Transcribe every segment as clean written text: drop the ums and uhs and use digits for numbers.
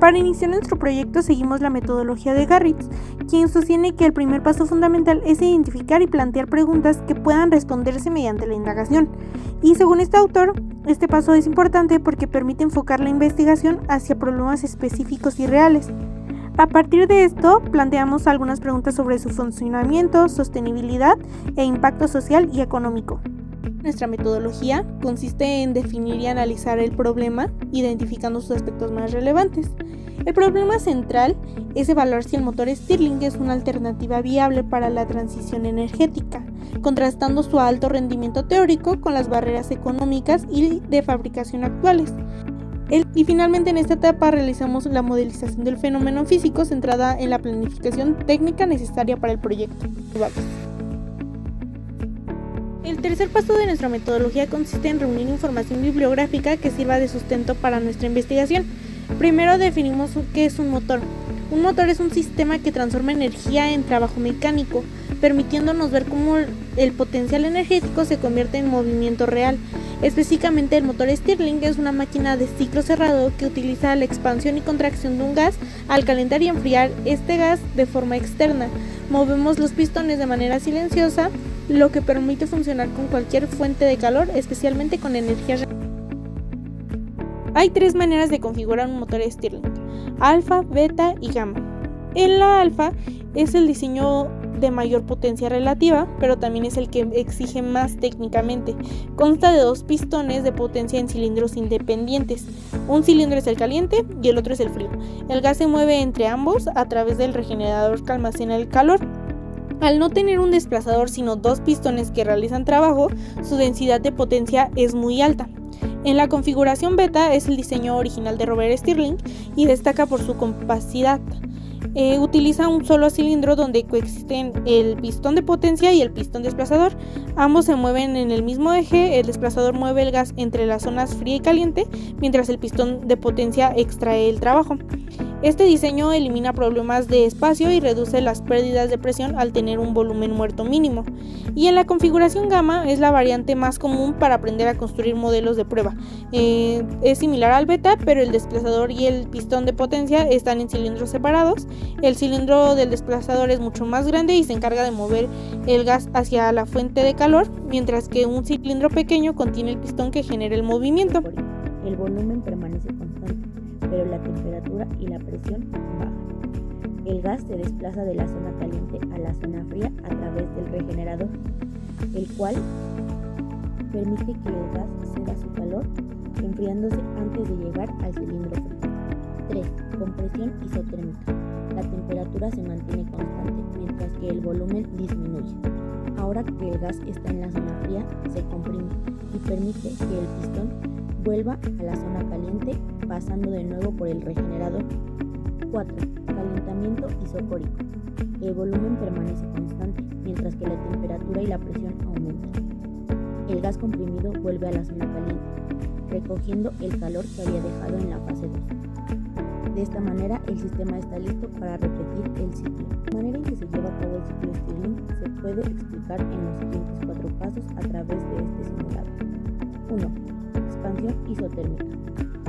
Para iniciar nuestro proyecto seguimos la metodología de Garritz, quien sostiene que el primer paso fundamental es identificar y plantear preguntas que puedan responderse mediante la indagación. Y según este autor, este paso es importante porque permite enfocar la investigación hacia problemas específicos y reales. A partir de esto, planteamos algunas preguntas sobre su funcionamiento, sostenibilidad e impacto social y económico. Nuestra metodología consiste en definir y analizar el problema, identificando sus aspectos más relevantes. El problema central es evaluar si el motor Stirling es una alternativa viable para la transición energética, contrastando su alto rendimiento teórico con las barreras económicas y de fabricación actuales. Y finalmente en esta etapa realizamos la modelización del fenómeno físico centrada en la planificación técnica necesaria para el proyecto. El tercer paso de nuestra metodología consiste en reunir información bibliográfica que sirva de sustento para nuestra investigación. Primero definimos qué es un motor. Un motor es un sistema que transforma energía en trabajo mecánico, permitiéndonos ver cómo el potencial energético se convierte en movimiento real. Específicamente, el motor Stirling es una máquina de ciclo cerrado que utiliza la expansión y contracción de un gas al calentar y enfriar este gas de forma externa. Movemos los pistones de manera silenciosa, lo que permite funcionar con cualquier fuente de calor, especialmente con energía renovable. Hay tres maneras de configurar un motor Stirling: alfa, beta y gamma. En la alfa es el diseño de mayor potencia relativa, pero también es el que exige más técnicamente. Consta de dos pistones de potencia en cilindros independientes. Un cilindro es el caliente y el otro es el frío. El gas se mueve entre ambos a través del regenerador que almacena el calor. Al no tener un desplazador sino dos pistones que realizan trabajo, su densidad de potencia es muy alta. En la configuración beta es el diseño original de Robert Stirling y destaca por su compacidad. Utiliza un solo cilindro donde coexisten el pistón de potencia y el pistón desplazador. Ambos se mueven en el mismo eje. El desplazador mueve el gas entre las zonas fría y caliente, mientras el pistón de potencia extrae el trabajo. Este diseño elimina problemas de espacio y reduce las pérdidas de presión al tener un volumen muerto mínimo. Y en la configuración gamma es la variante más común para aprender a construir modelos de prueba. Es similar al beta, pero el desplazador y el pistón de potencia están en cilindros separados. El cilindro del desplazador es mucho más grande y se encarga de mover el gas hacia la fuente de calor, mientras que un cilindro pequeño contiene el pistón que genera el movimiento. El volumen permanece constante, pero la temperatura y la presión bajan. El gas se desplaza de la zona caliente a la zona fría a través del regenerador, el cual permite que el gas ceda su calor, enfriándose antes de llegar al cilindro frío. 3. Compresión isotérmica. La temperatura se mantiene constante mientras que el volumen disminuye. Ahora que el gas está en la zona fría, se comprime y permite que el pistón vuelva a la zona caliente, pasando de nuevo por el regenerador. 4. Calentamiento isocórico. El volumen permanece constante, mientras que la temperatura y la presión aumentan. El gas comprimido vuelve a la zona caliente, recogiendo el calor que había dejado en la fase 2. De esta manera, el sistema está listo para repetir el ciclo. La manera en que se lleva a cabo el ciclo Stirling se puede explicar en los siguientes 4 pasos a través de este simulado. 1. Expansión isotérmica.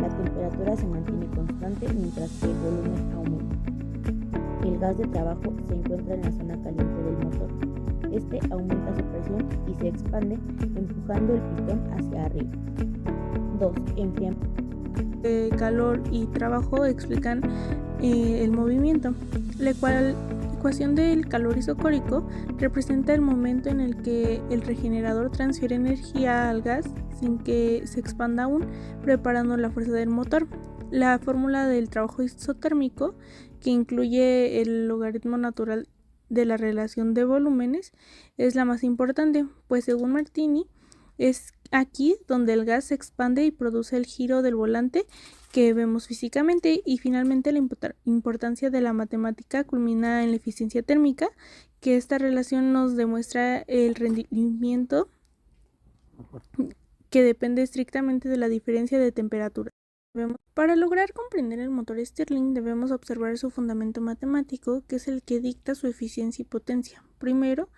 La temperatura se mantiene constante mientras que el volumen aumenta. El gas de trabajo se encuentra en la zona caliente del motor. Este aumenta su presión y se expande, empujando el pistón hacia arriba. 2. Enfriamiento. Calor y trabajo explican el movimiento. La ecuación del calor isocórico representa el momento en el que el regenerador transfiere energía al gas sin que se expanda aún, preparando la fuerza del motor. La fórmula del trabajo isotérmico, que incluye el logaritmo natural de la relación de volúmenes, es la más importante, pues según Martini, es aquí donde el gas se expande y produce el giro del volante que vemos físicamente. Y finalmente la importancia de la matemática culmina en la eficiencia térmica, que esta relación nos demuestra el rendimiento que depende estrictamente de la diferencia de temperatura. Para lograr comprender el motor Stirling debemos observar su fundamento matemático, que es el que dicta su eficiencia y potencia. Primero,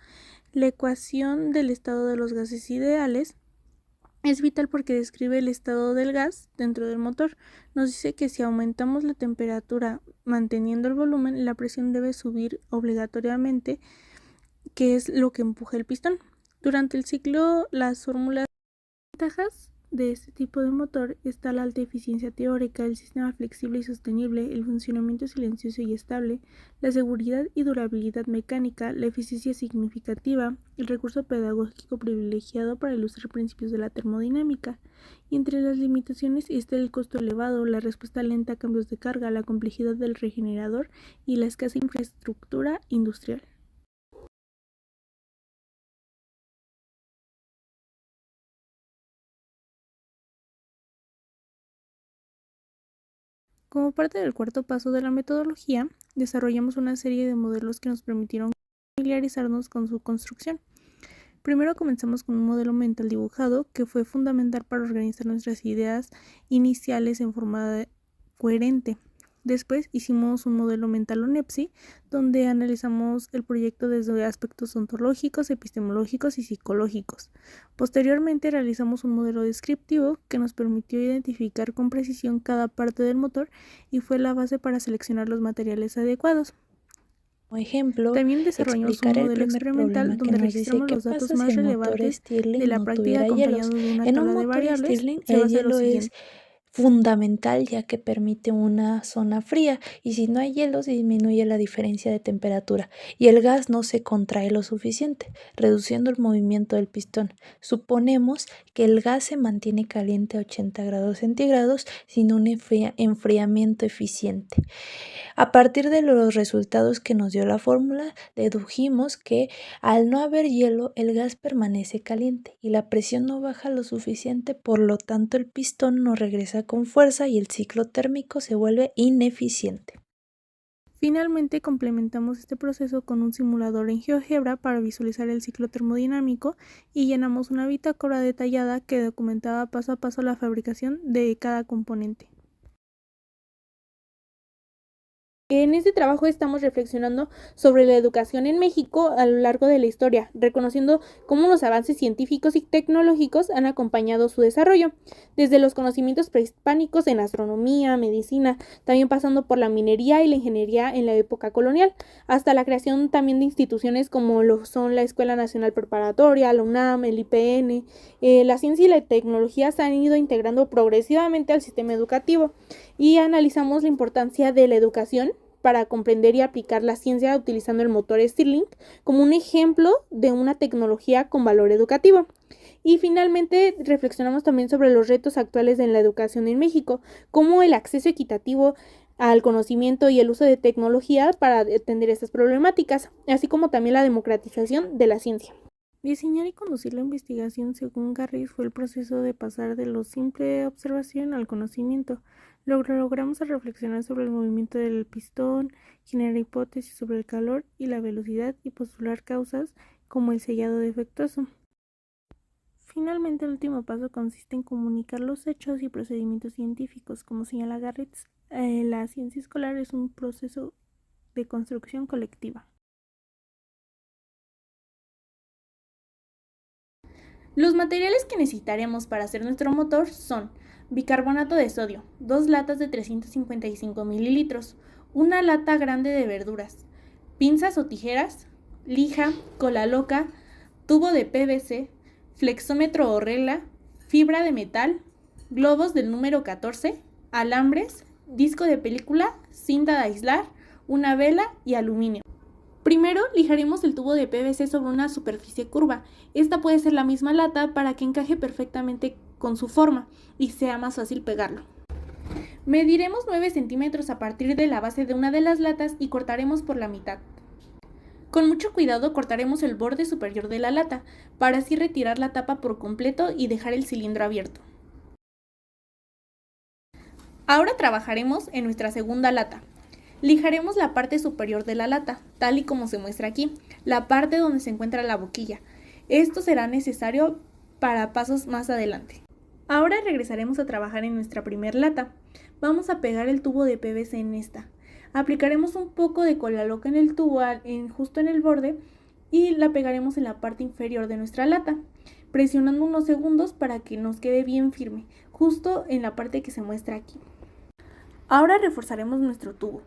la ecuación del estado de los gases ideales Es vital porque describe el estado del gas dentro del motor. Nos dice que si aumentamos la temperatura manteniendo el volumen, la presión debe subir obligatoriamente, que es lo que empuja el pistón. Durante el ciclo, las fórmulas ventajas de este tipo de motor está la alta eficiencia teórica, el sistema flexible y sostenible, el funcionamiento silencioso y estable, la seguridad y durabilidad mecánica, la eficiencia significativa, el recurso pedagógico privilegiado para ilustrar principios de la termodinámica. Y entre las limitaciones está el costo elevado, la respuesta lenta a cambios de carga, la complejidad del regenerador y la escasa infraestructura industrial. Como parte del cuarto paso de la metodología, desarrollamos una serie de modelos que nos permitieron familiarizarnos con su construcción. Primero comenzamos con un modelo mental dibujado que fue fundamental para organizar nuestras ideas iniciales en forma coherente. Después hicimos un modelo mental o NEPSI, donde analizamos el proyecto desde aspectos ontológicos, epistemológicos y psicológicos. Posteriormente realizamos un modelo descriptivo que nos permitió identificar con precisión cada parte del motor y fue la base para seleccionar los materiales adecuados. Como ejemplo, también desarrollamos un modelo experimental donde registramos los datos más relevantes de la práctica acompañados de una tabla de variables. El hielo es fundamental ya que permite una zona fría y si no hay hielo se disminuye la diferencia de temperatura y el gas no se contrae lo suficiente, reduciendo el movimiento del pistón. Suponemos que el gas se mantiene caliente a 80 grados centígrados sin un enfriamiento eficiente. A partir de los resultados que nos dio la fórmula, dedujimos que al no haber hielo, el gas permanece caliente y la presión no baja lo suficiente, por lo tanto el pistón no regresa con fuerza y el ciclo térmico se vuelve ineficiente. Finalmente, complementamos este proceso con un simulador en GeoGebra para visualizar el ciclo termodinámico y llenamos una bitácora detallada que documentaba paso a paso la fabricación de cada componente. En este trabajo estamos reflexionando sobre la educación en México a lo largo de la historia, reconociendo cómo los avances científicos y tecnológicos han acompañado su desarrollo, desde los conocimientos prehispánicos en astronomía, medicina, también pasando por la minería y la ingeniería en la época colonial, hasta la creación también de instituciones como lo son la Escuela Nacional Preparatoria, la UNAM, el IPN. La ciencia y la tecnología se han ido integrando progresivamente al sistema educativo y analizamos la importancia de la educación para comprender y aplicar la ciencia utilizando el motor Stirling como un ejemplo de una tecnología con valor educativo. Y finalmente reflexionamos también sobre los retos actuales en la educación en México, como el acceso equitativo al conocimiento y el uso de tecnología para atender estas problemáticas, así como también la democratización de la ciencia. Diseñar y conducir la investigación, según Garris, fue el proceso de pasar de la simple observación al conocimiento. Logramos reflexionar sobre el movimiento del pistón, generar hipótesis sobre el calor y la velocidad y postular causas como el sellado defectuoso. Finalmente, el último paso consiste en comunicar los hechos y procedimientos científicos. Como señala Garritz, la ciencia escolar es un proceso de construcción colectiva. Los materiales que necesitaremos para hacer nuestro motor son bicarbonato de sodio, 2 latas de 355 mililitros, una lata grande de verduras, pinzas o tijeras, lija, cola loca, tubo de PVC, flexómetro o regla, fibra de metal, globos del número 14, alambres, disco de película, cinta de aislar, una vela y aluminio. Primero, lijaremos el tubo de PVC sobre una superficie curva. Esta puede ser la misma lata para que encaje perfectamente con su forma y sea más fácil pegarlo. Mediremos 9 centímetros a partir de la base de una de las latas y cortaremos por la mitad. Con mucho cuidado cortaremos el borde superior de la lata, para así retirar la tapa por completo y dejar el cilindro abierto. Ahora trabajaremos en nuestra segunda lata. Lijaremos la parte superior de la lata, tal y como se muestra aquí, la parte donde se encuentra la boquilla. Esto será necesario para pasos más adelante. Ahora regresaremos a trabajar en nuestra primer lata. Vamos a pegar el tubo de PVC en esta. Aplicaremos un poco de cola loca en el tubo justo en el borde y la pegaremos en la parte inferior de nuestra lata. presionando unos segundos para que nos quede bien firme, justo en la parte que se muestra aquí. Ahora reforzaremos nuestro tubo.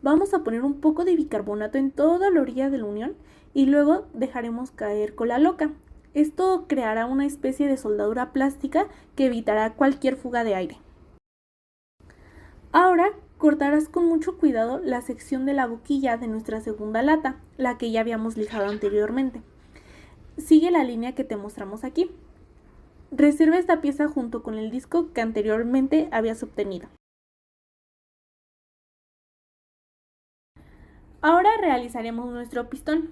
Vamos a poner un poco de bicarbonato en toda la orilla de la unión y luego dejaremos caer cola loca. Esto creará una especie de soldadura plástica que evitará cualquier fuga de aire. Ahora cortarás con mucho cuidado la sección de la boquilla de nuestra segunda lata, la que ya habíamos lijado anteriormente. Sigue la línea que te mostramos aquí. Reserva esta pieza junto con el disco que anteriormente habías obtenido. Ahora realizaremos nuestro pistón.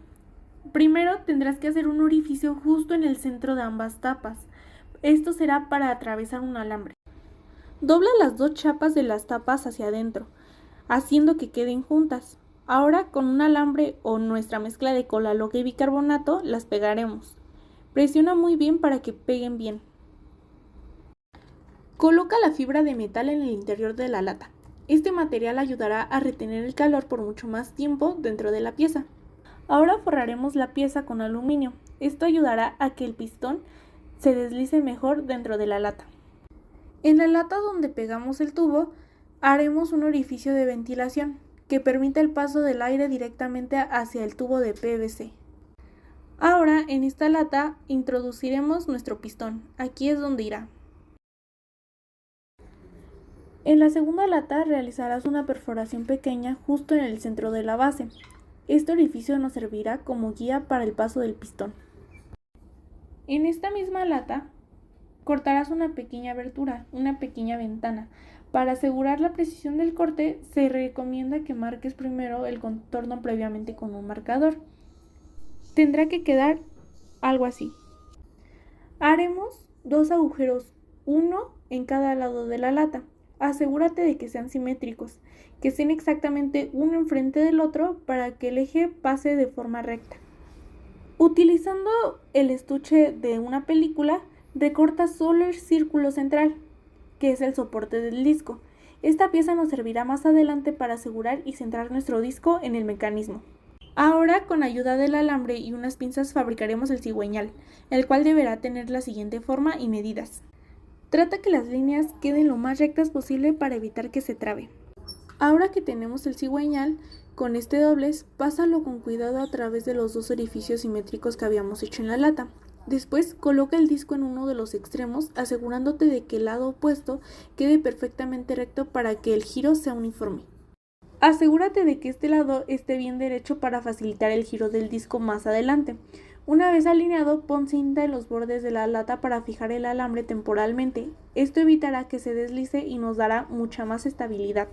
Primero tendrás que hacer un orificio justo en el centro de ambas tapas. Esto será para atravesar un alambre. Dobla las dos chapas de las tapas hacia adentro, haciendo que queden juntas. Ahora con un alambre o nuestra mezcla de cola loca y bicarbonato las pegaremos. Presiona muy bien para que peguen bien. Coloca la fibra de metal en el interior de la lata. Este material ayudará a retener el calor por mucho más tiempo dentro de la pieza. Ahora forraremos la pieza con aluminio. Esto ayudará a que el pistón se deslice mejor dentro de la lata. En la lata donde pegamos el tubo, haremos un orificio de ventilación que permite el paso del aire directamente hacia el tubo de PVC. Ahora en esta lata introduciremos nuestro pistón. Aquí es donde irá. En la segunda lata realizarás una perforación pequeña justo en el centro de la base. Este orificio nos servirá como guía para el paso del pistón. En esta misma lata cortarás una pequeña abertura, una pequeña ventana. Para asegurar la precisión del corte, se recomienda que marques primero el contorno previamente con un marcador. Tendrá que quedar algo así. Haremos dos agujeros, uno en cada lado de la lata. Asegúrate de que sean simétricos, que estén exactamente uno enfrente del otro para que el eje pase de forma recta. Utilizando el estuche de una película, recorta solo el círculo central, que es el soporte del disco. Esta pieza nos servirá más adelante para asegurar y centrar nuestro disco en el mecanismo. Ahora, con ayuda del alambre y unas pinzas, fabricaremos el cigüeñal, el cual deberá tener la siguiente forma y medidas. Trata que las líneas queden lo más rectas posible para evitar que se trabe. Ahora que tenemos el cigüeñal, con este doblez, pásalo con cuidado a través de los dos orificios simétricos que habíamos hecho en la lata. Después, coloca el disco en uno de los extremos, asegurándote de que el lado opuesto quede perfectamente recto para que el giro sea uniforme. Asegúrate de que este lado esté bien derecho para facilitar el giro del disco más adelante. Una vez alineado, pon cinta en los bordes de la lata para fijar el alambre temporalmente. Esto evitará que se deslice y nos dará mucha más estabilidad.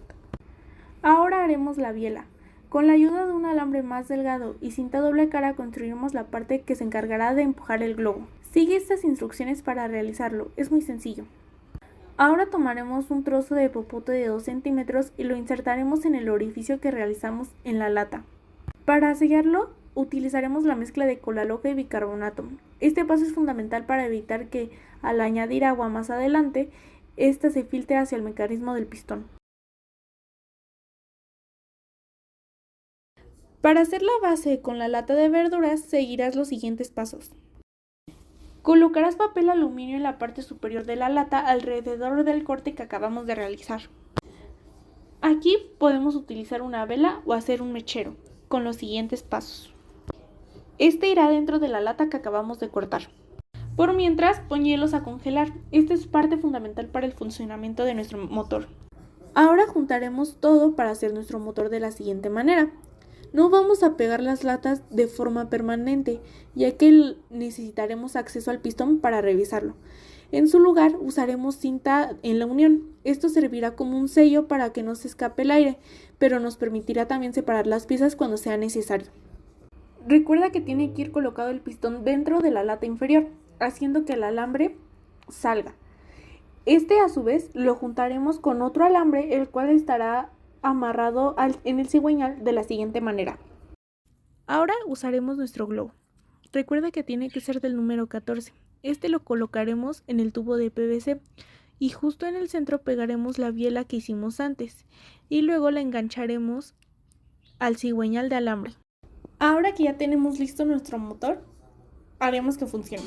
Ahora haremos la biela. Con la ayuda de un alambre más delgado y cinta doble cara construiremos la parte que se encargará de empujar el globo. Sigue estas instrucciones para realizarlo, es muy sencillo. Ahora tomaremos un trozo de popote de 2 centímetros y lo insertaremos en el orificio que realizamos en la lata. Para sellarlo, utilizaremos la mezcla de cola loca y bicarbonato. Este paso es fundamental para evitar que, al añadir agua más adelante, ésta se filtre hacia el mecanismo del pistón. Para hacer la base con la lata de verduras, seguirás los siguientes pasos. Colocarás papel aluminio en la parte superior de la lata alrededor del corte que acabamos de realizar. Aquí podemos utilizar una vela o hacer un mechero, con los siguientes pasos. Este irá dentro de la lata que acabamos de cortar. Por mientras, pon hielos a congelar. Esta es parte fundamental para el funcionamiento de nuestro motor. Ahora juntaremos todo para hacer nuestro motor de la siguiente manera. No vamos a pegar las latas de forma permanente, ya que necesitaremos acceso al pistón para revisarlo. En su lugar usaremos cinta en la unión. Esto servirá como un sello para que no se escape el aire, pero nos permitirá también separar las piezas cuando sea necesario. Recuerda que tiene que ir colocado el pistón dentro de la lata inferior, haciendo que el alambre salga. Este a su vez lo juntaremos con otro alambre, el cual estará amarrado en el cigüeñal de la siguiente manera. Ahora usaremos nuestro globo. Recuerda que tiene que ser del número 14. Este lo colocaremos en el tubo de PVC y justo en el centro pegaremos la biela que hicimos antes y luego la engancharemos al cigüeñal de alambre. Ahora que ya tenemos listo nuestro motor, haremos que funcione.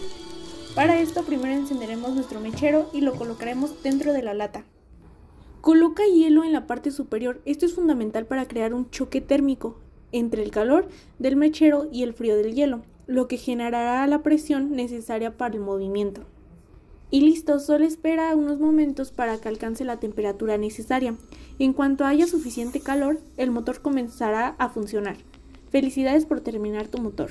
Para esto primero encenderemos nuestro mechero y lo colocaremos dentro de la lata. Coloca hielo en la parte superior. Esto es fundamental para crear un choque térmico entre el calor del mechero y el frío del hielo, lo que generará la presión necesaria para el movimiento. Y listo, solo espera unos momentos para que alcance la temperatura necesaria. En cuanto haya suficiente calor, el motor comenzará a funcionar. Felicidades por terminar tu motor.